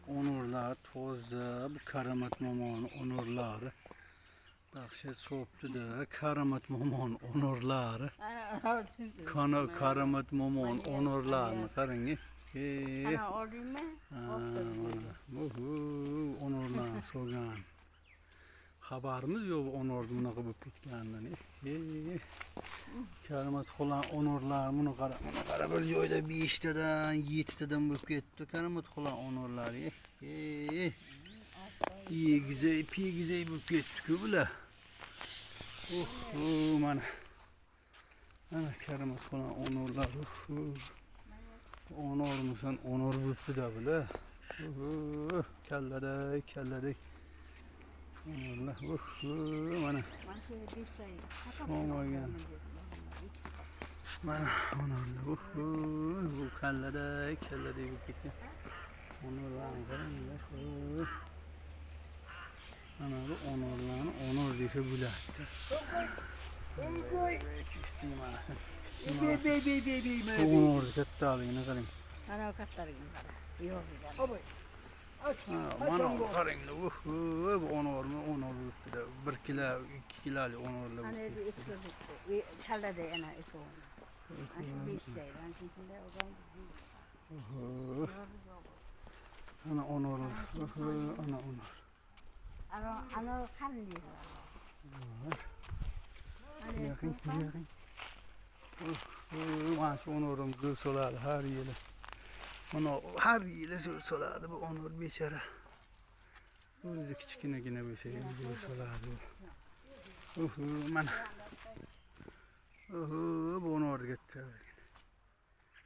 Onurlar toza, bu Karamat Momon onurları. Dahşet soğuptu da Karamat Momon onurları. Karamat Momon onurlarını karın. Ana olayım mı? Onurlar soğan. Haberimiz yok onurduğuna kıbıp gitkenleri. Karamat kolan onurlar bunu kara böyle yoyda bir işteden, yiğiteden bıp gitti. Karamat kolan onurlar. İyi güzel, pi güzel bıp gitti ki bile. Mana. Ana Karamat kolan onurlar. Onur musan onur bıp da bile. Kellede. Allah mana. Mana onurlar. Bu kellede bu gitti. Onurlar garanlar. Ana bu onurlarını onur dese gülattı. İsteyim anasın. Onur katta alayım karın. Ana katlarım. Yok Abi. Aç. Mana karın bu onur mu onur bir de 1 kilo 2 kilolu onurlu. Hani bir iskilip çalda da ana eko. Aşk bir şey ben şimdi o zaman Ana onur. Ana onur. ana kan diyor. Yakın. Maaş onurum gül soladı her yeri. Onu her yeri gül soladı bu onur beşere. Özü küçükine yine bir şey gül soladı. Man.